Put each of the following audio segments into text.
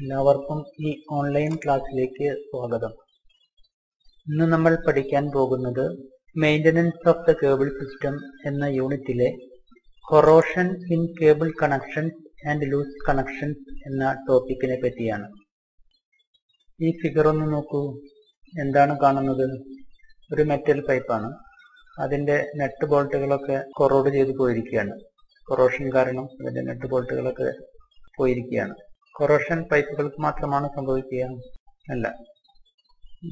എല്ലാവർക്കും ഈ ഓൺലൈൻ ക്ലാസ്സിലേക്ക് സ്വാഗതം. ഇന്ന് നമ്മൾ പഠിക്കാൻ പോകുന്നത് maintenance of the cable system എന്ന യൂണിറ്റിലെ corrosion in cable connections and loose connections എന്ന ടോപ്പിക്കിനെ പറ്റിയാണ്. ഈ ഫിഗർ ഒന്ന് നോക്കൂ. എന്താണ് കാണുന്നത്? ഒരു മെറ്റൽ പൈപ്പാണ്. അതിൻ്റെ നെറ്റ് ബോൾട്ടുകളൊക്കെ കൊറോഡ് ചെയ്ത് പോയിരിക്കുകയാണ്. കൊറോഷൻ കാരണം അതിൻ്റെ നെറ്റ് ബോൾട്ടുകളൊക്കെ പോയിരിക്കുകയാണ്. കൊറോഷൻ പൈപ്പുകൾക്ക് മാത്രമാണ് സംഭവിക്കുക? അല്ല,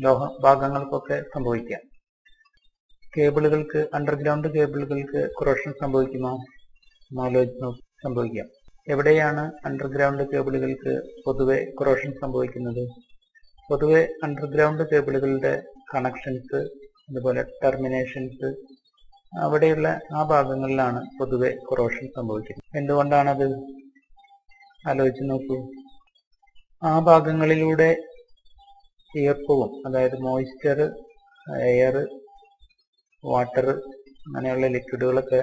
ലോഹ ഭാഗങ്ങൾക്കൊക്കെ സംഭവിക്കാം. കേബിളുകൾക്ക്, അണ്ടർഗ്രൗണ്ട് കേബിളുകൾക്ക് കൊറോഷൻ സംഭവിക്കുമോ? സംഭവിക്കാം. എവിടെയാണ് അണ്ടർഗ്രൗണ്ട് കേബിളുകൾക്ക് പൊതുവെ കൊറോഷൻ സംഭവിക്കുന്നത്? പൊതുവെ അണ്ടർഗ്രൗണ്ട് കേബിളുകളുടെ കണക്ഷൻസ്, അതുപോലെ ടെർമിനേഷൻസ്, അവിടെയുള്ള ആ ഭാഗങ്ങളിലാണ് പൊതുവെ കൊറോഷൻ സംഭവിക്കുന്നത്. എന്തുകൊണ്ടാണത്? ആലോചിച്ച് നോക്കൂ. ആ ഭാഗങ്ങളിലൂടെ ഈർപ്പവും, അതായത് മോയ്സ്ചർ, എയർ, വാട്ടർ, അങ്ങനെയുള്ള ലിക്വിഡുകളൊക്കെ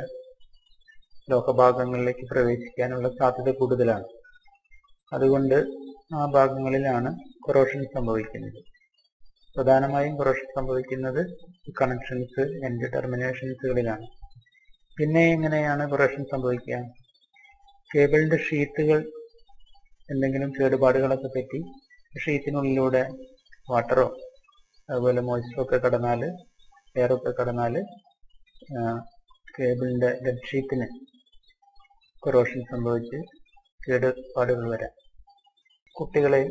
ലോഹഭാഗങ്ങളിലേക്ക് പ്രവേശിക്കാനുള്ള സാധ്യത കൂടുതലാണ്. അതുകൊണ്ട് ആ ഭാഗങ്ങളിലാണ് കൊറോഷൻ സംഭവിക്കുന്നത്. പ്രധാനമായും കൊറോഷൻ സംഭവിക്കുന്നത് കണക്ഷൻസ്, എൻഡ് ടെർമിനേഷൻസുകളിലാണ്. പിന്നെ എങ്ങനെയാണ് കൊറോഷൻ സംഭവിക്കുക? കേബിളിന്റെ ഷീറ്റുകൾ എന്തെങ്കിലും കേടുപാടുകളൊക്കെ പറ്റി ഷീറ്റിനുള്ളിലൂടെ വാട്ടറോ അതുപോലെ മോയ്സ്ചറോ ഒക്കെ കടന്നാൽ, എയറൊക്കെ കടന്നാൽ കേബിളിന്റെ ഡെഡ് ഷീറ്റിന് കൊറോഷൻ സംഭവിച്ച് കേടുപാടുകൾ വരാം. കുട്ടികളെ,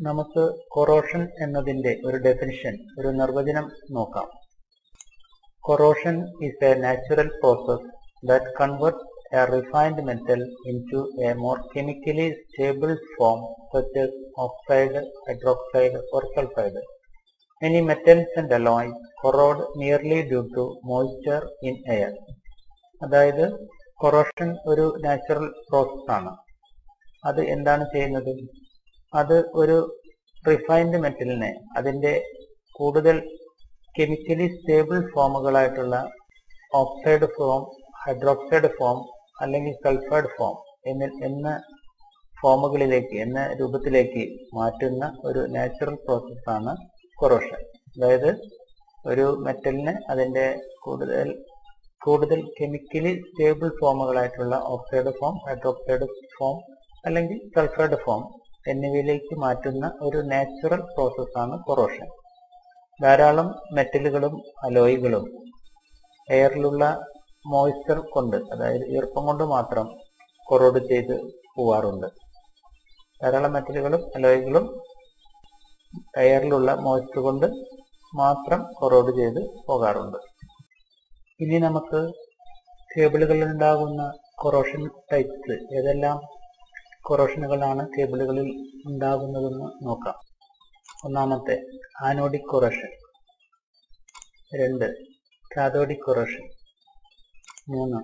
നമുക്ക് കൊറോഷൻ എന്നതിൻ്റെ ഒരു ഡെഫിനിഷൻ, ഒരു നിർവചനം നോക്കാം. Corrosion is A natural process that converts a refined metal into a more chemically stable form such as oxide, hydroxide or sulfide. Many metals and alloys corrode merely due to moisture in air. അതായത് corrosion ഒരു natural പ്രോസസ്സാണ്. അത് എന്താണ് ചെയ്യുന്നത്? അത് ഒരു refined മെറ്റലിനെ അതിൻ്റെ കൂടുതൽ കെമിക്കലി സ്റ്റേബിൾ ഫോമുകളായിട്ടുള്ള ഓക്സൈഡ് ഫോം, ഹൈഡ്രോക്സൈഡ് ഫോം അല്ലെങ്കിൽ സൾഫൈഡ് ഫോം എന്ന ഫോമുകളിലേക്ക്, എന്ന രൂപത്തിലേക്ക് മാറ്റുന്ന ഒരു നാച്ചുറൽ പ്രോസസ്സാണ് കൊറോഷൻ. അതായത് ഒരു മെറ്റലിനെ അതിൻ്റെ കൂടുതൽ കെമിക്കലി സ്റ്റേബിൾ ഫോമുകളായിട്ടുള്ള ഓക്സൈഡ് ഫോം, ഹൈഡ്രോക്സൈഡ് ഫോം അല്ലെങ്കിൽ സൾഫൈഡ് ഫോം എന്നിവയിലേക്ക് മാറ്റുന്ന ഒരു നാച്ചുറൽ പ്രോസസ്സാണ് കൊറോഷൻ. ധാരാളം മെറ്റലുകളും അലോയികളും എയറിലുള്ള മോയ്സ്ചർ കൊണ്ട്, അതായത് ഈർപ്പം കൊണ്ട് മാത്രം കൊറോഡ് ചെയ്ത് പോവാറുണ്ട്. ധാരാളം മെറ്റലുകളും അലോയികളും എയറിലുള്ള മോയ്സ്ചർ കൊണ്ട് മാത്രം കൊറോഡ് ചെയ്ത് പോകാറുണ്ട്. ഇനി നമുക്ക് കേബിളുകളിൽ ഉണ്ടാകുന്ന കൊറോഷൻ ടൈപ്സ്, ഏതെല്ലാം കൊറോഷനുകളാണ് കേബിളുകളിൽ ഉണ്ടാകുന്നതെന്ന് നോക്കാം. ഒന്നാമത്തെ anodic corrosion, 2 cathodic corrosion, 3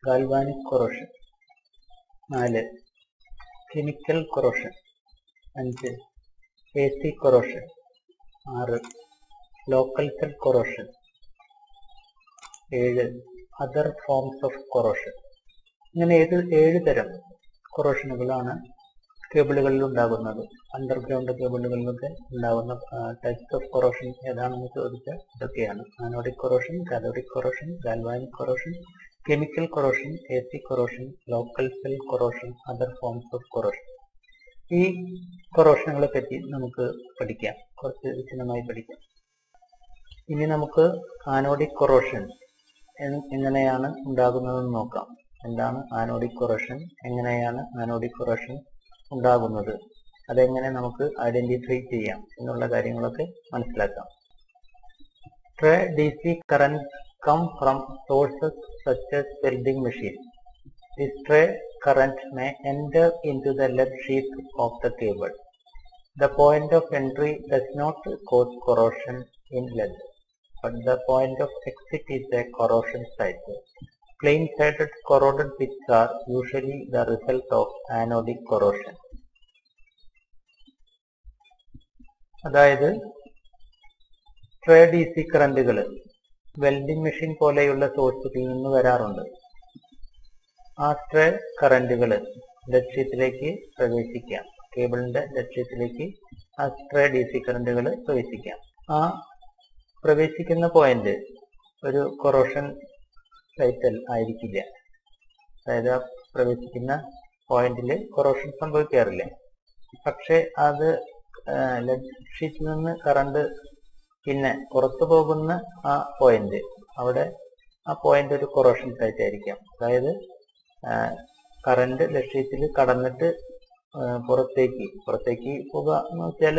galvanic corrosion, 4 chemical corrosion, 5 AC corrosion, 6 local cell corrosion, 7 other forms of corrosion. ഇങ്ങനെ 7 തരം കൊറോഷനുകളാണ് കേബിളുകളിൽ ഉണ്ടാകുന്നത്. അണ്ടർഗ്രൗണ്ട് കേബിളുകളിലൊക്കെ ഉണ്ടാകുന്ന ടൈപ്സ് ഓഫ് കൊറോഷൻ ഏതാണെന്ന് ചോദിച്ചാൽ ഇതൊക്കെയാണ്: anodic corrosion, cathodic corrosion, galvanic corrosion, chemical corrosion, AC corrosion, local cell corrosion, other forms of corrosion. ഈ കൊറോഷനുകളെ പറ്റി നമുക്ക് പഠിക്കാം, കുറച്ച് വിശദമായി പഠിക്കാം. ഇനി നമുക്ക് ആനോഡിക് കൊറോഷൻ എങ്ങനെയാണ് ഉണ്ടാകുന്നതെന്ന് നോക്കാം. എന്താണ് ആനോഡിക് കൊറോഷൻ? എങ്ങനെയാണ് ആനോഡിക് കൊറോഷൻ ഉണ്ടാകുന്നത്? അതെങ്ങനെ നമുക്ക് ഐഡന്റിഫൈ ചെയ്യാം എന്നുള്ള കാര്യങ്ങളൊക്കെ മനസ്സിലാക്കാം. Stray DC currents come from sources such as welding machine. The stray current may enter into the lead sheath of the cable. The point of entry does not cause corrosion in lead, but the point of exit is a corrosion site. Plain-sided corroded bits are usually the result of anodic corrosion. അതായത് stray DC കറണ്ടുകൾ welding machine പോലെയുള്ള സോഴ്സുകളിൽ നിന്ന് വരാറുണ്ട്. ആ stray കറണ്ടുകൾ ലക്ഷ്യത്തിലേക്ക് പ്രവേശിക്കാം. കേബിളിന്റെ ലക്ഷ്യത്തിലേക്ക് ആ stray DC കറന്റുകൾ പ്രവേശിക്കാം. ആ പ്രവേശിക്കുന്ന പോയിന്റ് ഒരു കൊറോഷൻ സൈറ്റ് ആയിരിക്കില്ല. അതായത് ആ പ്രവേശിക്കുന്ന പോയിന്റിൽ കൊറോഷൻ സംഭവിക്കാറില്ല. പക്ഷെ അത് ലെഡ് ഷീറ്റിൽ നിന്ന് കറണ്ട് പിന്നെ പുറത്തു പോകുന്ന ആ പോയിന്റ്, അവിടെ ആ പോയിന്റ് ഒരു കൊറോഷൻ സൈറ്റ് ആയിരിക്കാം. അതായത് കറണ്ട് ലെഡ് ഷീറ്റിൽ കടന്നിട്ട് പുറത്തേക്ക് പോകുക എന്ന് വെച്ചാൽ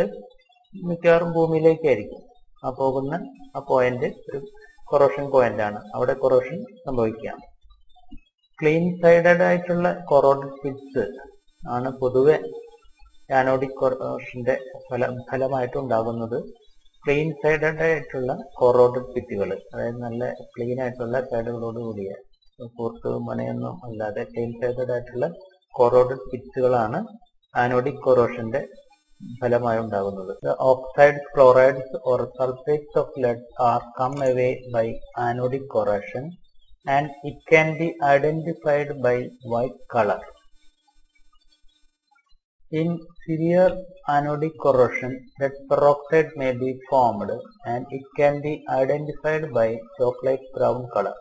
മിക്കവാറും ഭൂമിയിലേക്കായിരിക്കും. ആ പോകുന്ന ആ പോയിന്റ് ഒരു കൊറോഷൻ പോയിന്റ് ആണ്. അവിടെ കൊറോഷൻ സംഭവിക്കാം. ക്ലീൻ സൈഡഡ് ആയിട്ടുള്ള കൊറോഡഡ് പിറ്റ്സ് ആണ് പൊതുവെ ആനോഡിക് കൊറോഷന്റെ ഫലമായിട്ട് ഉണ്ടാകുന്നത്. ക്ലീൻ സൈഡഡ് ആയിട്ടുള്ള കൊറോഡഡ് പിറ്റുകൾ, അതായത് നല്ല ക്ലീൻ ആയിട്ടുള്ള സൈഡുകളോട് കൂടിയ കൂർത്ത് മണയൊന്നും അല്ലാതെ ക്ലീൻ സൈഡഡ് ആയിട്ടുള്ള കൊറോഡഡ് പിറ്റുകളാണ് ആനോഡിക് കൊറോഷന്റെ ഫലമായി ഉണ്ടാകുന്നത്. Oxides, chlorides or sulfates of lead are come away by anodic corrosion and it can be identified by white color. In severe anodic corrosion, lead peroxide may be formed and it can be identified by chocolate brown color.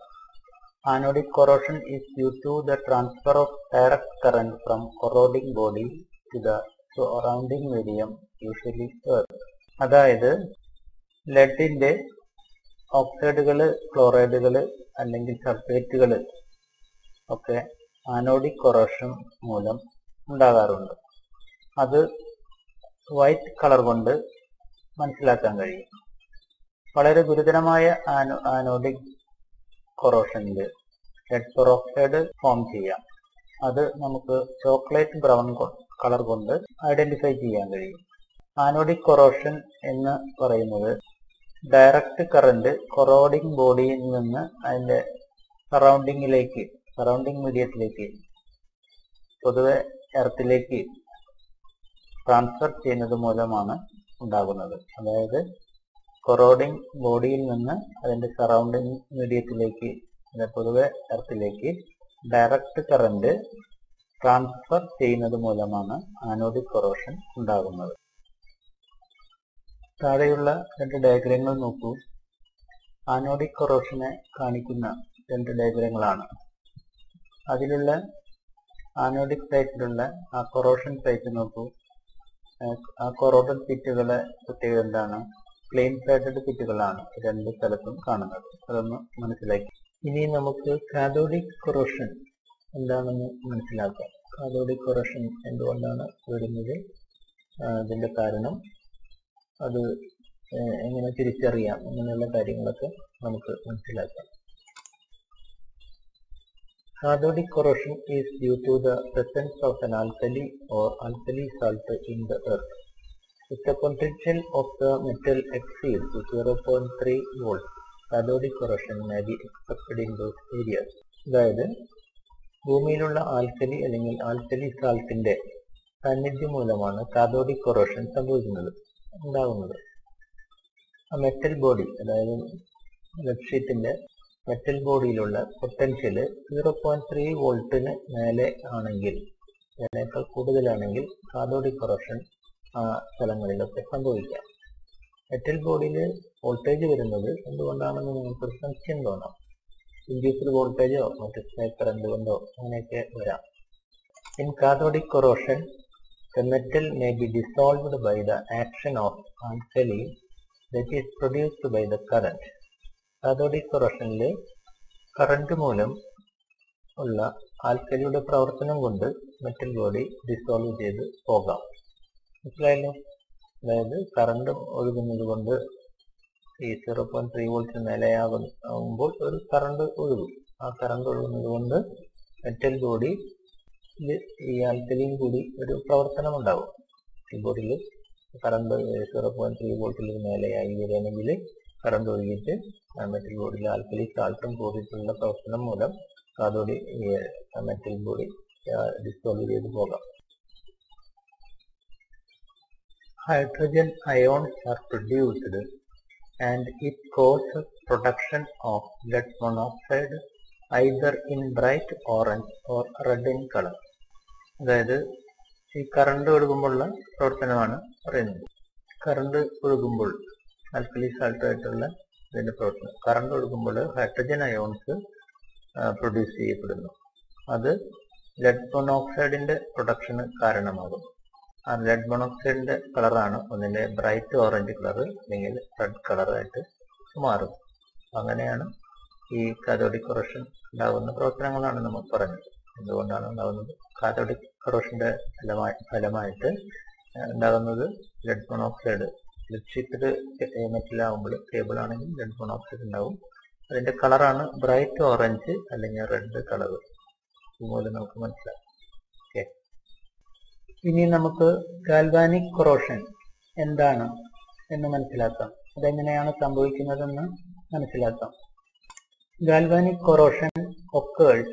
Anodic corrosion is due to the transfer of direct current from corroding body to the surrounding medium, usually earth. അതായത് ലെഡിന്റെ ഓക്സൈഡുകള്, ക്ലോറൈഡുകള് അല്ലെങ്കിൽ സൾഫേറ്റുകള് ഒക്കെ anodic corrosion മൂലം ഉണ്ടാകാറുണ്ട്. അത് white colour കൊണ്ട് മനസ്സിലാക്കാൻ കഴിയും. വളരെ ഗുരുതരമായ ആനോഡിക് കൊറോഷനിൽ ലെഡ് പെറോക്സൈഡ് ഫോം ചെയ്യാം. അത് നമുക്ക് ചോക്ലേറ്റ് ബ്രൗൺ കളർ കൊണ്ട് ഐഡന്റിഫൈ ചെയ്യാൻ കഴിയും. ആനോഡിക് കൊറോഷൻ എന്ന് പറയുന്നത് ഡയറക്റ്റ് കറന്റ് കൊറോഡിംഗ് ബോഡിയിൽ നിന്ന് അതിന്റെ സറൗണ്ടിങ് മീഡിയത്തിലേക്ക്, പൊതുവെ എർത്തിലേക്ക് ട്രാൻസ്ഫർ ചെയ്യുന്നത് മൂലമാണ് ഉണ്ടാകുന്നത്. അതായത് കൊറോഡിംഗ് ബോഡിയിൽ നിന്ന് അതിന്റെ സറൗണ്ടിങ് മീഡിയത്തിലേക്ക്, പൊതുവെ എർത്തിലേക്ക് ഡയറക്റ്റ് കറന്റ് ട്രാൻസ്ഫർ ചെയ്യുന്നത് മൂലമാണ് ആനോഡിക് കൊറോഷൻ ഉണ്ടാകുന്നത്. താഴെയുള്ള രണ്ട് ഡയഗ്രങ്ങൾ നോക്കൂ. ആനോഡിക് കൊറോഷനെ കാണിക്കുന്ന രണ്ട് ഡയഗ്രങ്ങളാണ്. അതിലുള്ള ആനോഡിക് സൈറ്റിലുള്ള ആ കൊറോഷൻ സൈറ്റ് നോക്കൂ. ആ കൊറോഡഡ് പിറ്റുകളെ പ്രത്യേകത എന്താണ്? ക്ലീൻ സൈഡഡ് പിറ്റുകളാണ് രണ്ട് സ്ഥലത്തും കാണുന്നത്. അതൊന്ന് മനസ്സിലാക്കി. ഇനി നമുക്ക് കാഥോഡിക് കൊറോഷൻ എന്താണെന്ന് മനസ്സിലാക്കാം. കാഥോഡിക് കൊറോഷൻ എന്തുകൊണ്ടാണ് വരുന്നത്, അതിന്റെ കാരണം, അത് എങ്ങനെ തിരിച്ചറിയാം, അങ്ങനെയുള്ള കാര്യങ്ങളൊക്കെ നമുക്ക് മനസ്സിലാക്കാം. Cathodic corrosion is due to the presence of an alkali or alkali salt in the earth. If the potential of the metal exceeds 0.3 volts, cathodic corrosion may be expected in those areas. അതായത് ഭൂമിയിലുള്ള alkali അല്ലെങ്കിൽ alkali സാൾട്ടിന്റെ സാന്നിധ്യം മൂലമാണ് cathodic corrosion ഉണ്ടാകുന്നത്. ആ metal body, അതായത് lead ഷീറ്റിന്റെ metal ബോഡിയിലുള്ള potential 0.3 വോൾട്ടിന് മേലെ ആണെങ്കിൽ, അതിനേക്കാൾ കൂടുതലാണെങ്കിൽ കാഥോഡിക് കൊറോഷൻ ആ സ്ഥലങ്ങളിലൊക്കെ സംഭവിക്കാം. മെറ്റൽ ബോഡിയിൽ വോൾട്ടേജ് വരുന്നത് എന്തുകൊണ്ടാണെന്ന് നിങ്ങൾക്കൊരു സംശയം തോന്നാം. ഇൻഡ്യൂസ്ഡ് വോൾട്ടേജോ മറ്റു സ്പൈക്ക് കറന്റ് കൊണ്ടോ അങ്ങനെയൊക്കെ വരാം. In cathodic corrosion the metal may be dissolved by the action of alkali that is produced by the current. Cathodic കൊറോഷനിൽ കറന്റ് മൂലം ഉള്ള ആൽക്കലിയുടെ പ്രവർത്തനം കൊണ്ട് മെറ്റൽ ബോഡി ഡിസോൾവ് ചെയ്ത് പോകാം. മനസ്സിലായല്ലോ? അതായത് കറണ്ട് ഒഴുകുന്നത് കൊണ്ട് ഈ 0.3 വോൾട്ടിന് മേലെയാകുമ്പോൾ ഒരു കറണ്ട് ഒഴുകും. ആ കറണ്ട് ഒഴുകുന്നത് കൊണ്ട് മെറ്റൽ ബോഡി ഈ ആൽക്കലിയിൽ കൂടി ഒരു പ്രവർത്തനം ഉണ്ടാവും. ഈ ബോഡിയിൽ കറണ്ട് 0.3 വോൾട്ടിന് മേലെയായി വരികയാണെങ്കിൽ കറണ്ട് ഒഴുകിയിട്ട് മെറ്റൽ ബോഡിയിൽ ആൽക്കലി സാൾട്ടും കൂടിയിട്ടുള്ള പ്രവർത്തനം മൂലം കാഥോഡിക് മെറ്റൽ ബോഡി ഡിസോൾവ് ചെയ്ത് പോകാം. Hydrogen ions are produced and it causes production of lead monoxide either in bright orange or red in color. അതായത് ഈ കറണ്ട് ഒഴുകുമ്പോഴുള്ള പ്രവർത്തനമാണ് പറയുന്നത്. കറണ്ട് ഒഴുകുമ്പോൾ ആൽക്കലി സാൾട്ട് ആയിട്ടുള്ള ഇതിന്റെ പ്രവർത്തനം. കറണ്ട് ഒഴുകുമ്പോൾ ഹൈഡ്രജൻ അയോൺസ് പ്രൊഡ്യൂസ് ചെയ്യപ്പെടുന്നു. അത് ലെഡ് മോണോക്സൈഡിന്റെ പ്രൊഡക്ഷന് കാരണമാകും. ആ ലെഡ് മോണോക്സൈഡിന്റെ കളറാണ് ഒന്നിലെ ബ്രൈറ്റ് ഓറഞ്ച് കളർ അല്ലെങ്കിൽ റെഡ് കളറായിട്ട് മാറും. അങ്ങനെയാണ് ഈ കാഥോഡിക് കൊറോഷൻ ഉണ്ടാകുന്ന പ്രവർത്തനങ്ങളാണ് നമ്മൾ പറഞ്ഞത്. എന്തുകൊണ്ടാണ് ഉണ്ടാകുന്നത്? കാഥോഡിക് കൊറോഷന്റെ ഫലമായിട്ട് ഉണ്ടാകുന്നത് ലെഡ് മോണോക്സൈഡ്. ലെഡ് ഷീറ്റഡ് മെറ്റലാകുമ്പോൾ കേബിൾ ആണെങ്കിൽ ലെഡ് മോണോക്സൈഡ് ഉണ്ടാവും. അതിന്റെ കളറാണ് ബ്രൈറ്റ് ഓറഞ്ച് അല്ലെങ്കിൽ റെഡ് കളർ. ഇതുപോലെ നമുക്ക് മനസ്സിലാക്കാം. ഓക്കെ, ഇനി നമുക്ക് ഗാൽവാനിക് കൊറോഷൻ എന്താണ് എന്ന് മനസ്സിലാക്കാം. അതെങ്ങനെയാണ് സംഭവിക്കുന്നതെന്ന് മനസ്സിലാക്കാം. Galvanic corrosion occurs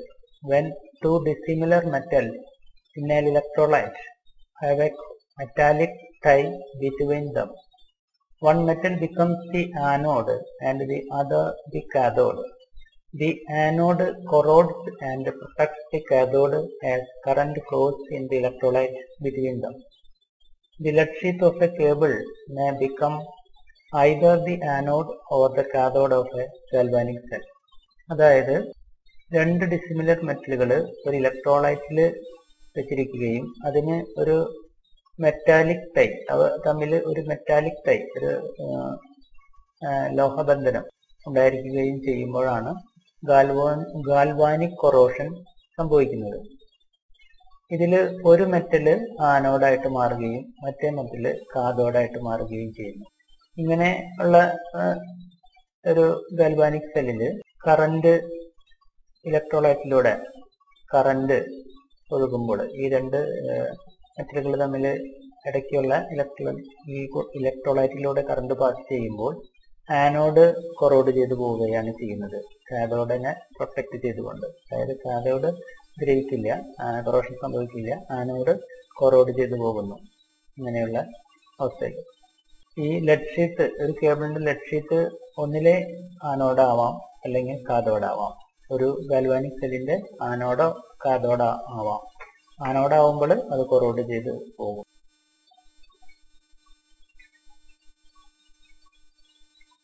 when two dissimilar metals in an electrolyte have a metallic tie between them. One metal becomes the anode and the other the cathode. The anode corrodes and protects the cathode as current flows in the electrolyte between them. The lead sheath of a cable may become either the anode or the cathode of a galvanic cell. അതായത് രണ്ട് dissimilar മെറ്റലുകൾ ഒരു ഇലക്ട്രോലൈറ്റിൽ വെച്ചിരിക്കുകയും അതിന് ഒരു metallic tie, അവ തമ്മിൽ ഒരു metallic tie, ഒരു ലോഹബന്ധനം ഉണ്ടായിരിക്കുകയും ചെയ്യുമ്പോഴാണ് ഗാൽവാനിക് കൊറോഷൻ സംഭവിക്കുന്നത്. ഇതിൽ ഒരു മെറ്റല് ആനോഡായിട്ട് മാറുകയും മറ്റേ മെറ്റല് കാഥോഡായിട്ട് മാറുകയും ചെയ്യുന്നു. ഇങ്ങനെ ഉള്ള ഒരു ഗാൽവാനിക് സെല്ലില് കറണ്ട്, ഇലക്ട്രോലൈറ്റിലൂടെ കറണ്ട് ഒഴുകുമ്പോൾ ഈ രണ്ട് മെറ്റലുകൾ തമ്മിൽ ഇടയ്ക്കുള്ള ഇലക്ട്രോലൈറ്റിലൂടെ കറണ്ട് പാസ് ചെയ്യുമ്പോൾ ആനോഡ് കൊറോഡ് ചെയ്തു പോവുകയാണ് ചെയ്യുന്നത്, കാഥോഡിനെ പ്രൊട്ടക്ട് ചെയ്തുകൊണ്ട്. അതായത് കാഥോഡ് ഗ്രഹിക്കില്ല, കൊറോഷൻ സംഭവിക്കില്ല, ആനോഡ് കൊറോഡ് ചെയ്തു പോകുന്നു. ഇങ്ങനെയുള്ള അവസ്ഥയിൽ ഈ ലെഡ് ഷീറ്റ്, ഒരു കേബിളിന്റെ ലെഡ് ഷീറ്റ് ഒന്നിലെ ആനോഡാവാം അല്ലെങ്കിൽ കാഥോഡാവാം. ഒരു ഗാൽവാനിക് സെല്ലിന്റെ ആനോഡോ കാഥോഡോ ആവാം. ആനോഡാവുമ്പോൾ അത് കൊറോഡ് ചെയ്ത് പോകും.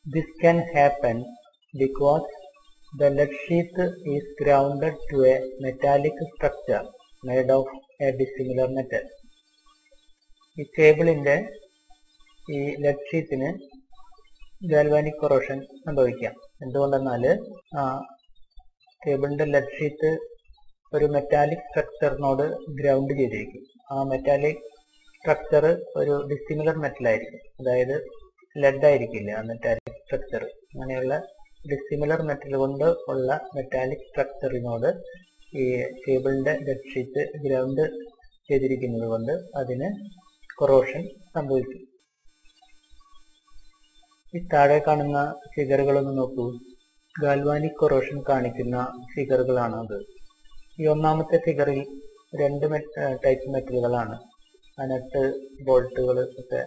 This can happen because the lead sheath is grounded to a metallic structure made of a dissimilar metal. ഈ കേബിളിന്റെ ഈ ലെഡ് ഷീത്തിന് ഗാൽവാനിക് കൊറോഷൻ സംഭവിക്കാം. എന്തുകൊണ്ടെന്നാൽ കേബിളിന്റെ ലെഡ് ഷീറ്റ് ഒരു മെറ്റാലിക് സ്ട്രക്ചറിനോട് ഗ്രൗണ്ട് ചെയ്തിരിക്കും. ആ മെറ്റാലിക് സ്ട്രക്ചർ ഒരു ഡിസിമിലർ മെറ്റലായിരിക്കും, അതായത് ലെഡ് ആയിരിക്കില്ല ആ മെറ്റാലിക് സ്ട്രക്ചർ. അങ്ങനെയുള്ള ഡിസിമിലർ മെറ്റൽ കൊണ്ട് ഉള്ള മെറ്റാലിക് സ്ട്രക്ചറിനോട് ഈ കേബിളിന്റെ ലെഡ് ഷീറ്റ് ഗ്രൗണ്ട് ചെയ്തിരിക്കുന്നത് കൊണ്ട് അതിന് കൊറോഷൻ സംഭവിക്കും. ഈ താഴെ കാണുന്ന ഫിഗറുകളൊന്ന് നോക്കൂ. ഗാൽവാനിക് കൊറോഷൻ കാണിക്കുന്ന ഫിഗറുകളാണ് അത്. ഈ ഒന്നാമത്തെ ഫിഗറിൽ രണ്ട് ടൈപ്പ് മെറ്റലുകളാണ്. നട്ട് ബോൾട്ടുകൾ ഒക്കെ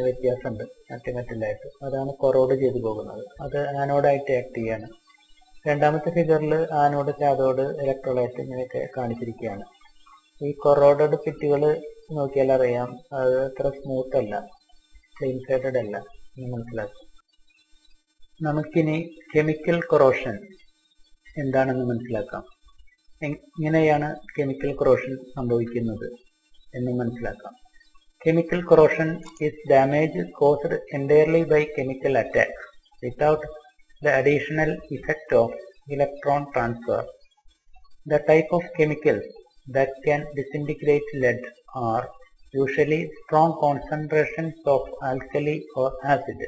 വ്യത്യാസമുണ്ട് മറ്റേ മെറ്റലായിട്ട്. അതാണ് കൊറോഡ് ചെയ്തു പോകുന്നത്. അത് ആനോഡായിട്ട് ആക്ട് ചെയ്യാണ്. രണ്ടാമത്തെ ഫിഗറിൽ ആനോഡ്, കാഥോഡ്, ഇലക്ട്രോലൈറ്റ് ഇങ്ങനെയൊക്കെ കാണിച്ചിരിക്കുകയാണ്. ഈ കൊറോഡഡ് പിറ്റുകൾ നോക്കിയാൽ അറിയാം അത് അത്ര സ്മൂത്ത് അല്ല, ക്ലീൻ സൈഡഡ് അല്ല എന്ന് മനസ്സിലാക്കും. നമുക്കിനി കെമിക്കൽ കൊറോഷൻ എന്താണെന്ന് മനസ്സിലാക്കാം. എങ്ങനെയാണ് കെമിക്കൽ കൊറോഷൻ സംഭവിക്കുന്നത് എന്ന് മനസ്സിലാക്കാം. Chemical corrosion is damage caused entirely by chemical attack without the additional effect of electron transfer. The type of chemicals that can disintegrate lead are usually strong concentrations of alkali or acid.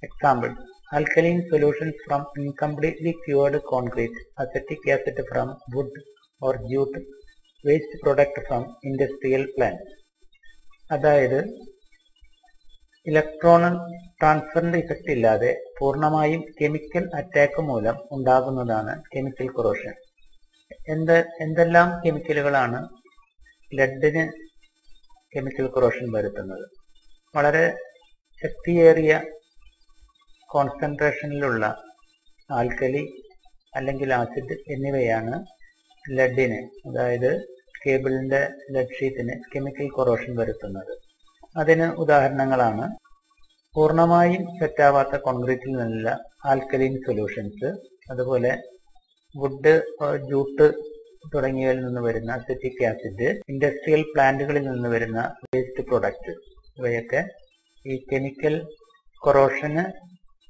Examples: alkaline solutions from incompletely cured concrete, acetic acid from wood or jute, waste product from industrial plants. അതായത് electron ട്രാൻസ്ഫറിന്റെ effect ഇല്ലാതെ പൂർണ്ണമായും chemical attack മൂലം ഉണ്ടാകുന്നതാണ് chemical corrosion. എന്തെല്ലാം കെമിക്കലുകളാണ് ലെഡിന് chemical corrosion വരുത്തുന്നത്? വളരെ ശക്തിയേറിയ കോൺസെൻട്രേഷനിലുള്ള alkali അല്ലെങ്കിൽ ആസിഡ് എന്നിവയാണ് ലെഡിന്, അതായത് കേബിളിന്റെ ലെഡ് ഷീറ്റിന് കെമിക്കൽ കൊറോഷൻ വരുത്തുന്നത്. അതിന് ഉദാഹരണങ്ങളാണ് പൂർണ്ണമായും സെറ്റാവാത്ത കോൺക്രീറ്റിൽ നിന്നുള്ള ആൽക്കലീൻ സൊല്യൂഷൻസ്, അതുപോലെ വുഡ്, ജൂട്ട് തുടങ്ങിയവയിൽ നിന്ന് വരുന്ന അസറ്റിക് ആസിഡ്, ഇൻഡസ്ട്രിയൽ പ്ലാന്റുകളിൽ നിന്ന് വരുന്ന വേസ്റ്റ് പ്രൊഡക്റ്റ്, ഇവയൊക്കെ ഈ കെമിക്കൽ കൊറോഷന്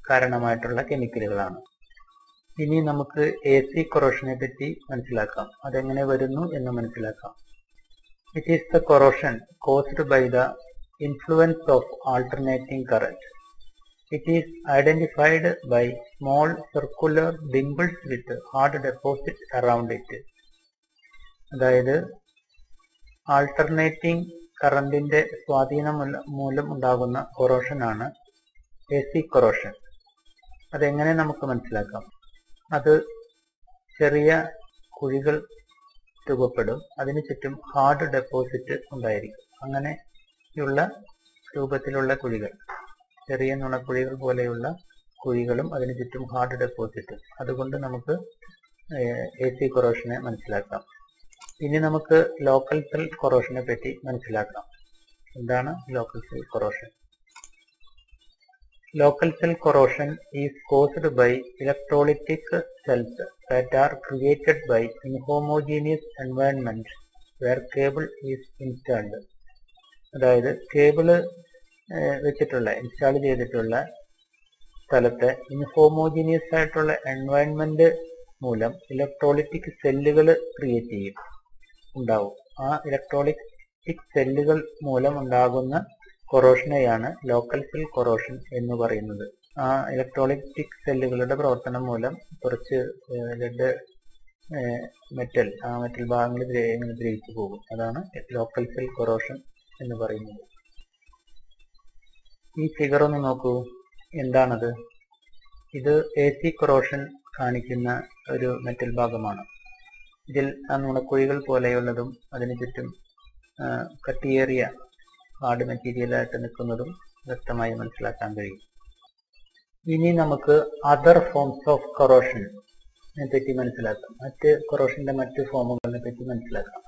കാരണമായിട്ടുള്ള കെമിക്കലുകളാണ്. ഇനി നമുക്ക് AC കൊറോഷനെ പറ്റി മനസ്സിലാക്കാം. അതെങ്ങനെ വരുന്നു എന്ന് മനസ്സിലാക്കാം. It is the corrosion caused by the influence of alternating current. It is identified by small circular dimples with hard deposits around it. അതായത് ആൾട്ടർനേറ്റിംഗ് കറന്റിന്റെ സ്വാധീനം മൂലം ഉണ്ടാകുന്ന കൊറോഷനാണ് AC കൊറോഷൻ. അതെങ്ങനെ നമുക്ക് മനസ്സിലാക്കാം? അത് ചെറിയ കുഴികൾ രൂപപ്പെടും, അതിനു ചുറ്റും ഹാർഡ് ഡെപ്പോസിറ്റ് ഉണ്ടായിരിക്കും. അങ്ങനെയുള്ള രൂപത്തിലുള്ള കുഴികൾ, ചെറിയ നുണക്കുഴികൾ പോലെയുള്ള കുഴികളും അതിനു ചുറ്റും ഹാർഡ് ഡെപ്പോസിറ്റും, അതുകൊണ്ട് നമുക്ക് AC കൊറോഷനെ മനസ്സിലാക്കാം. ഇനി നമുക്ക് ലോക്കൽ സെൽ കൊറോഷനെ പറ്റി മനസ്സിലാക്കാം. എന്താണ് local cell corrosion? Local cell corrosion is caused by electrolytic cells that are created by inhomogeneous environment where cable is installed. അതായത് കേബിള് വെച്ചിട്ടുള്ള ഇൻസ്റ്റാൾ ചെയ്തിട്ടുള്ള സ്ഥലത്തെ ഇൻഹോമോജീനിയസ് ആയിട്ടുള്ള എൻവയൺമെന്റ് മൂലം ഇലക്ട്രോളിറ്റിക് സെല്ലുകൾ ക്രിയേറ്റ് ഉണ്ടാവും. ആ ഇലക്ട്രോളിറ്റിക് സെല്ലുകൾ മൂലം ഉണ്ടാകുന്ന കൊറോഷനെയാണ് ലോക്കൽ സെൽ കൊറോഷൻ എന്ന് പറയുന്നത്. ആ ഇലക്ട്രോളിറ്റിക് സെല്ലുകളുടെ പ്രവർത്തനം മൂലം കുറച്ച് ലെഡ് മെറ്റൽ, ആ മെറ്റൽ ഭാഗങ്ങൾ ദ്രവിച്ചു പോകും. അതാണ് ലോക്കൽ സെൽ കൊറോഷൻ എന്ന് പറയുന്നത്. ഈ ഫിഗർ ഒന്ന് നോക്കൂ, എന്താണത്? ഇത് AC കൊറോഷൻ കാണിക്കുന്ന ഒരു മെറ്റൽ ഭാഗമാണ്. ഇതിൽ ആ നുണക്കുഴികൾ പോലെയുള്ളതും അതിനു ചുറ്റും കട്ടിയേറിയ ഹാർഡ് മെറ്റീരിയലായിട്ട് നിൽക്കുന്നതും വ്യക്തമായി മനസ്സിലാക്കാൻ കഴിയും. ഇനി നമുക്ക് അതർ ഫോംസ് ഓഫ് കൊറോഷനെ പറ്റി മനസ്സിലാക്കാം. മറ്റ് കൊറോഷന്റെ മറ്റ് ഫോമുകളെ പറ്റി മനസ്സിലാക്കാം.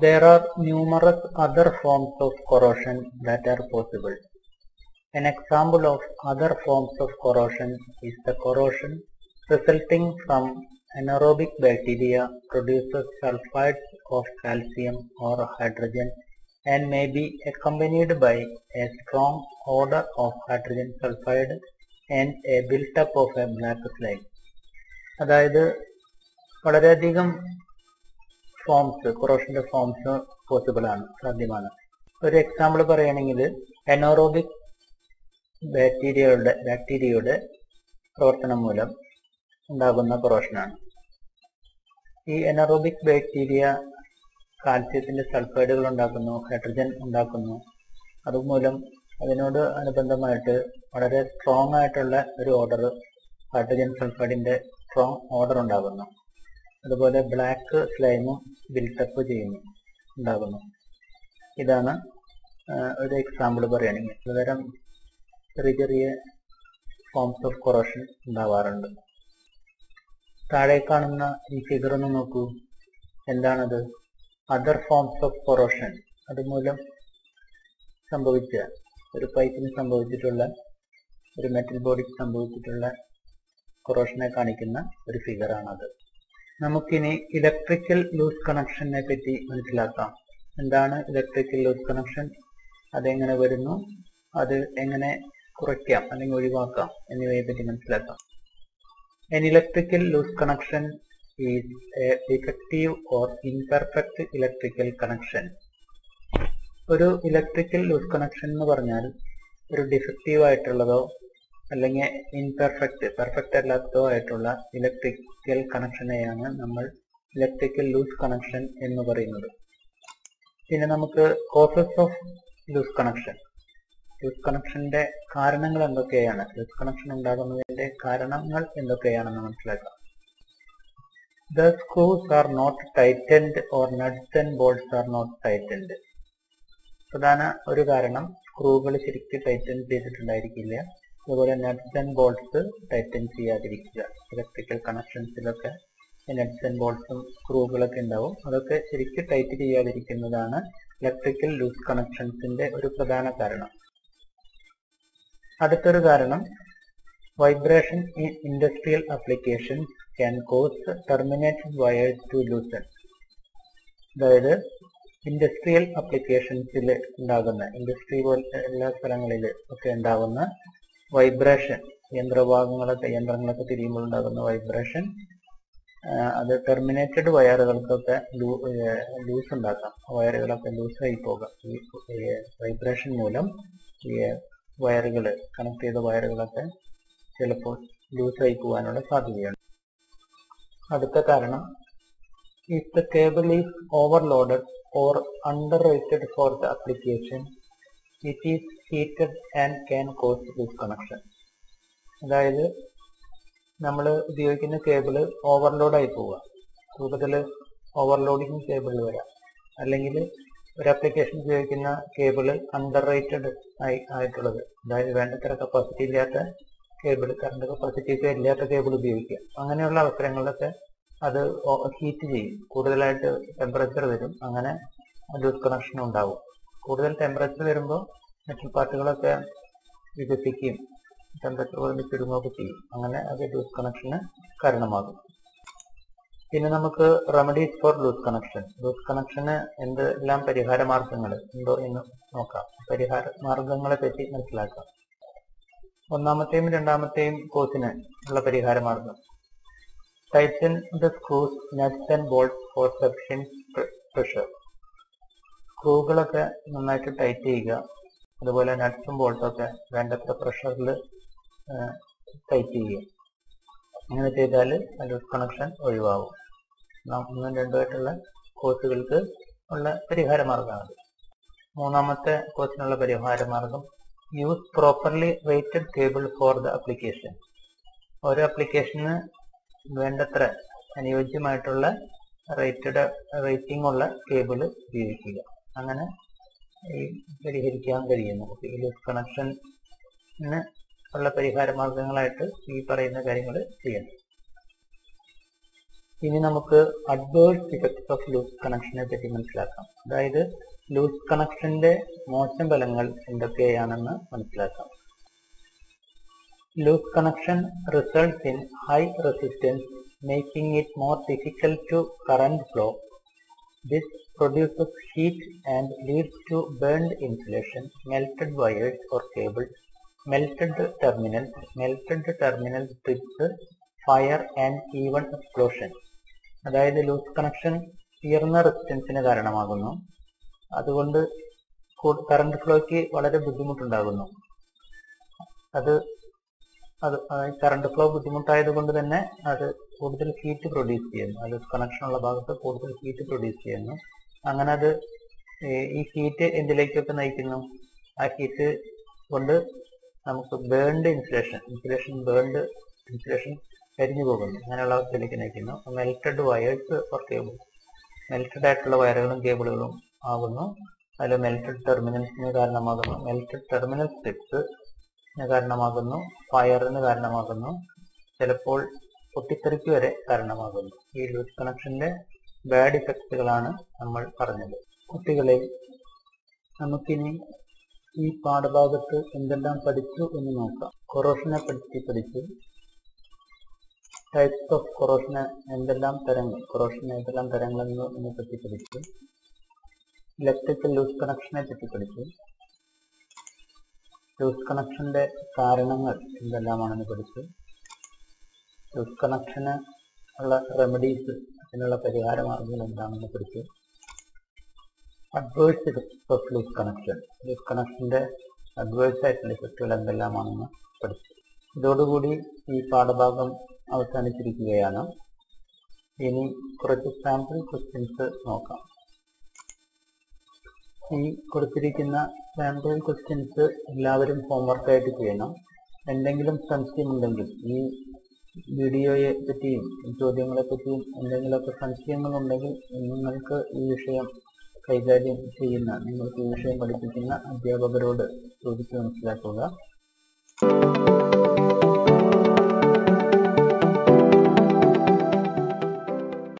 There are numerous other forms of corrosion that are possible. An example of other forms of corrosion is the corrosion resulting from anaerobic bacteria produces sulfides of calcium or hydrogen and may be accompanied by a strong odor of hydrogen sulfide and a built-up of a black slime. അതായത് വളരെയധികം forms, കൊറോഷന്റെ forms possible ആണ്, സാധ്യമാണ്. ഒരു example പറയുകയാണെങ്കിൽ anaerobic ബാക്ടീരിയയുടെ പ്രവർത്തനം മൂലം ഉണ്ടാകുന്ന കൊറോഷനാണ്. ഈ അനോറോബിക് ബാക്ടീരിയ കാൽസ്യത്തിന്റെ സൾഫൈഡുകൾ ഉണ്ടാക്കുന്നു, ഹൈഡ്രജൻ ഉണ്ടാക്കുന്നു. അതുമൂലം അതിനോട് അനുബന്ധമായിട്ട് വളരെ സ്ട്രോങ് ആയിട്ടുള്ള ഒരു ഓർഡർ, ഹൈഡ്രജൻ സൾഫൈഡിന്റെ സ്ട്രോങ് ഓർഡർ ഉണ്ടാകുന്നു. അതുപോലെ ബ്ലാക്ക് സ്ലൈമും ബിൽട്ടപ്പ് ഉണ്ടാകുന്നു. ഇതാണ് ഒരു എക്സാമ്പിൾ പറയുകയാണെങ്കിൽ. പലതരം ചെറിയ ചെറിയ ഫോംസ് ഓഫ് കൊറോഷൻ ഉണ്ടാവാറുണ്ട്. താഴെ കാണുന്ന ഈ ഫിഗർ ഒന്ന് നോക്കൂ, എന്താണത്? Other forms of corrosion. അതുമൂലം സംഭവിച്ച ഒരു പൈപ്പിന് സംഭവിച്ചിട്ടുള്ള, ഒരു മെറ്റൽ ബോഡിക്ക് സംഭവിച്ചിട്ടുള്ള കൊറോഷനെ കാണിക്കുന്ന ഒരു ഫിഗറാണത്. നമുക്കിനി ഇലക്ട്രിക്കൽ ലൂസ് കണക്ഷനെ പറ്റി മനസ്സിലാക്കാം. എന്താണ് ഇലക്ട്രിക്കൽ ലൂസ് കണക്ഷൻ, അതെങ്ങനെ വരുന്നു, അത് എങ്ങനെ കുറയ്ക്കാം അല്ലെങ്കിൽ ഒഴിവാക്കാം എന്നിവയെ പറ്റി മനസ്സിലാക്കാം. An electrical loose connection is a defective or imperfect electrical connection. ഒരു ഇലക്ട്രിക്കൽ ലൂസ് കണക്ഷൻ എന്ന് പറഞ്ഞാൽ ഒരു ഡിഫക്റ്റീവ് ആയിട്ടുള്ളതോ അല്ലെങ്കിൽ പെർഫെക്റ്റ് അല്ലാത്തതോ ആയിട്ടുള്ള ഇലക്ട്രിക്കൽ കണക്ഷനെയാണ് നമ്മൾ ഇലക്ട്രിക്കൽ ലൂസ് കണക്ഷൻ എന്ന് പറയുന്നത്. പിന്നെ നമുക്ക് കോസസ് ഓഫ് ലൂസ് കണക്ഷന്റെ കാരണങ്ങൾ എന്തൊക്കെയാണ്, ലൂസ് കണക്ഷൻ ഉണ്ടാകുന്നതിന്റെ കാരണങ്ങൾ എന്തൊക്കെയാണെന്ന് മനസ്സിലാക്കാം. The screws are not tightened or nuts and bolts are not tightened. പ്രധാന ഒരു കാരണം സ്ക്രൂകൾ ശരിക്കും ടൈറ്റൻ ചെയ്തിട്ടുണ്ടായിരിക്കില്ല. അതുപോലെ നട്ട്സ് ആൻഡ് ബോൾട്ട്സ് ടൈറ്റൻ ചെയ്യാതിരിക്കുക. ഇലക്ട്രിക്കൽ കണക്ഷൻസിലൊക്കെ നട്ട്സ് ആൻഡ് ബോൾട്ട്സും സ്ക്രൂകളൊക്കെ ഉണ്ടാവും. അതൊക്കെ ശരിക്കും ടൈറ്റ് ചെയ്യാതിരിക്കുന്നതാണ് ഇലക്ട്രിക്കൽ ലൂസ് കണക്ഷൻസിന്റെ ഒരു പ്രധാന കാരണം. അടുത്തൊരു കാരണം, vibration in industrial applications can cause terminated wires to loosen. അതായത് ഇൻഡസ്ട്രിയൽ ആപ്ലിക്കേഷൻസിൽ ഉണ്ടാകുന്ന, ഇൻഡസ്ട്രി പോലെ എല്ലാ സ്ഥലങ്ങളിൽ ഒക്കെ ഉണ്ടാകുന്ന വൈബ്രേഷൻ, യന്ത്രങ്ങളൊക്കെ തിരിയുമ്പോൾ ഉണ്ടാകുന്ന വൈബ്രേഷൻ, അത് ടെർമിനേറ്റഡ് വയറുകൾക്കൊക്കെ ലൂസ് ഉണ്ടാക്കാം. വയറുകളൊക്കെ ലൂസായി പോകാം. ഈ വൈബ്രേഷൻ മൂലം ഈ വയറുകൾ, കണക്ട് ചെയ്ത വയറുകളൊക്കെ ചിലപ്പോൾ ലൂസായി പോകാനുള്ള സാധ്യതയുണ്ട്. അടുത്ത കാരണം, if the cable is overloaded or underrated for the application, it is heated and can cause loose connection. അതായത് നമ്മൾ ഉപയോഗിക്കുന്ന കേബിള് ഓവർലോഡായി പോവുക, കൂടുതൽ ഓവർലോഡിങ് കേബിൾ വരാം. അല്ലെങ്കിൽ ഒരു ആപ്ലിക്കേഷൻ ഉപയോഗിക്കുന്ന കേബിള് അണ്ടർ റേറ്റഡ് ആയിട്ടുള്ളത്, അതായത് വേണ്ടത്ര കപ്പാസിറ്റി ഇല്ലാത്ത കേബിൾ, കറണ്ട് കപ്പാസിറ്റി ഒക്കെ ഇല്ലാത്ത കേബിൾ ഉപയോഗിക്കുക. അങ്ങനെയുള്ള അവസരങ്ങളിലൊക്കെ അത് ഹീറ്റ് ചെയ്യും, കൂടുതലായിട്ട് ടെമ്പറേച്ചർ വരും. അങ്ങനെ ലൂസ് കണക്ഷൻ ഉണ്ടാവും. കൂടുതൽ ടെമ്പറേച്ചർ വരുമ്പോൾ മെറ്റൽ പാർട്ടുകളൊക്കെ വികസിക്കുകയും ടെമ്പറേച്ചർ കുറഞ്ഞ് ചുരുങ്ങുകയൊക്കെ ചെയ്യും. അങ്ങനെ അത് ലൂസ് കണക്ഷന് കാരണമാകും. പിന്നെ നമുക്ക് remedies for loose connection, loose കണക്ഷന് എന്തെല്ലാം പരിഹാര മാർഗങ്ങൾ ഉണ്ടോ എന്ന് നോക്കാം. പരിഹാര മാർഗങ്ങളെ പറ്റി മനസ്സിലാക്കാം. ഒന്നാമത്തെയും രണ്ടാമത്തെയും കോഴ്സിന് ഉള്ള പരിഹാര മാർഗം, tighten the screws, nuts and bolts for sufficient pressure. സ്ക്രൂകളൊക്കെ നന്നായിട്ട് ടൈറ്റ് ചെയ്യുക. അതുപോലെ നട്ട്സും ബോൾട്ടും ഒക്കെ വേണ്ടത്ര പ്രഷറിൽ ടൈറ്റ് ചെയ്യുക. അങ്ങനെ ചെയ്താൽ ലൂസ് കണക്ഷൻ ഒഴിവാകും. ഒന്നും രണ്ടുമായിട്ടുള്ള കോഴ്സുകൾക്ക് ഉള്ള പരിഹാര മാർഗമാണ്. മൂന്നാമത്തെ കോഴ്സിനുള്ള പരിഹാര മാർഗം, use properly rated cable for the application. ഓരോ ആപ്ലിക്കേഷന് വേണ്ടത്ര അനുയോജ്യമായിട്ടുള്ള റേറ്റിംഗ് ഉള്ള കേബിൾ ഉപയോഗിക്കുക. അങ്ങനെ പരിഹരിക്കാൻ കഴിയും നമുക്ക്. ഈ ലൂസ് കണക്ഷന് ഉള്ള പരിഹാര മാർഗങ്ങളായിട്ട് ഈ പറയുന്ന കാര്യങ്ങൾ ചെയ്യണം. ഇനി നമുക്ക് അഡ്വേഴ്സ് ഇഫക്ട്സ് ഓഫ് ലൂസ് കണക്ഷനെ പറ്റി മനസ്സിലാക്കാം. അതായത് ലൂസ് കണക്ഷന്റെ മോശം ഫലങ്ങൾ എന്തൊക്കെയാണെന്ന് മനസ്സിലാക്കാം. Loose connection results in high resistance, making it more difficult to current flow. This produces heat and leads to burned insulation, melted wires or cables, melted terminal strips, fire and even explosion. അതായത് loose connection ഉയർന്ന റെസിസ്റ്റൻസിന് കാരണമാകുന്നു. അതുകൊണ്ട് current ഫ്ലോയ്ക്ക് വളരെ ബുദ്ധിമുട്ടുണ്ടാകുന്നു. അത് current flow ബുദ്ധിമുട്ടായത് കൊണ്ട് തന്നെ അത് കൂടുതൽ ഹീറ്റ് പ്രൊഡ്യൂസ് ചെയ്യുന്നു. അത് കണക്ഷനുള്ള ഭാഗത്ത് കൂടുതൽ ഹീറ്റ് പ്രൊഡ്യൂസ് ചെയ്യുന്നു. അങ്ങനെ അത് ഈ ഹീറ്റ് എന്തിലേക്കൊക്കെ നയിക്കുന്നു? ആ ഹീറ്റ് കൊണ്ട് നമുക്ക് ബേൺഡ് ഇൻസുലേഷൻ കരിഞ്ഞു പോകുന്നു. അങ്ങനെയുള്ള അവസ്ഥയിലേക്ക് നയിക്കുന്നു. Melted wires for cable, melted ആയിട്ടുള്ള വയറുകളും കേബിളുകളും ആകുന്നു. അതിൽ മെൽറ്റഡ് ടെർമിനൽസിന് കാരണമാകുന്നു, മെൽറ്റഡ് ടെർമിനൽ സ്ട്രിപ്സ് കാരണമാകുന്നു, ഫയറിന് കാരണമാകുന്നു, ചിലപ്പോൾ പൊട്ടിത്തെറിക്ക് വരെ കാരണമാകുന്നു. ഈ ലൂസ് കണക്ഷന്റെ ബാഡ് ഇഫക്റ്റുകളാണ് നമ്മൾ പറഞ്ഞത്. കുട്ടികളെ, നമുക്കിനി ഈ പാഠഭാഗത്ത് എന്തെല്ലാം പഠിച്ചു എന്ന് നോക്കാം. കൊറോഷനെ പറ്റി പഠിച്ചു, ടൈപ്സ് ഓഫ് കൊറോഷന് എന്തെല്ലാം തരങ്ങളെന്ന് പറ്റി പഠിച്ചു, ഇലക്ട്രിക്കൽ ലൂസ് കണക്ഷനെ പറ്റി പഠിച്ചു, ലൂസ് കണക്ഷന്റെ കാരണങ്ങൾ എന്തെല്ലാമാണെന്ന് പഠിച്ചു, ലൂസ് കണക്ഷന് ഉള്ള റെമഡീസ്, അതിനുള്ള പരിഹാര മാർഗങ്ങൾ എന്താണെന്ന് പഠിച്ചു, അഡ്വേഴ്സ് ഇഫക്ട്സ് ഓഫ് ലൂസ് കണക്ഷന്റെ അഡ്വേഴ്സ് ആയിട്ടുള്ള ഇഫക്റ്റുകൾ എന്തെല്ലാമാണെന്ന് പഠിച്ചു. ഇതോടുകൂടി ഈ പാഠഭാഗം അവസാനിച്ചിരിക്കുകയാണ്. ഇനി കുറച്ച് സാമ്പിൾ ക്വസ്റ്റ്യൻസ് നോക്കാം. ഈ കൊടുത്തിരിക്കുന്ന സാമ്പിൾ ക്വസ്റ്റ്യൻസ് എല്ലാവരും ഹോംവർക്കായിട്ട് ചെയ്യണം. എന്തെങ്കിലും സംശയമുണ്ടെങ്കിൽ, ഈ വീഡിയോയെ പറ്റിയും ചോദ്യങ്ങളെ പറ്റിയും എന്തെങ്കിലുമൊക്കെ സംശയങ്ങളുണ്ടെങ്കിൽ നിങ്ങൾക്ക് ഈ വിഷയം കൈകാര്യം ചെയ്യുന്ന, നിങ്ങൾക്ക് ഈ വിഷയം പഠിപ്പിക്കുന്ന അധ്യാപകരോട് ചോദിച്ച് മനസ്സിലാക്കുക.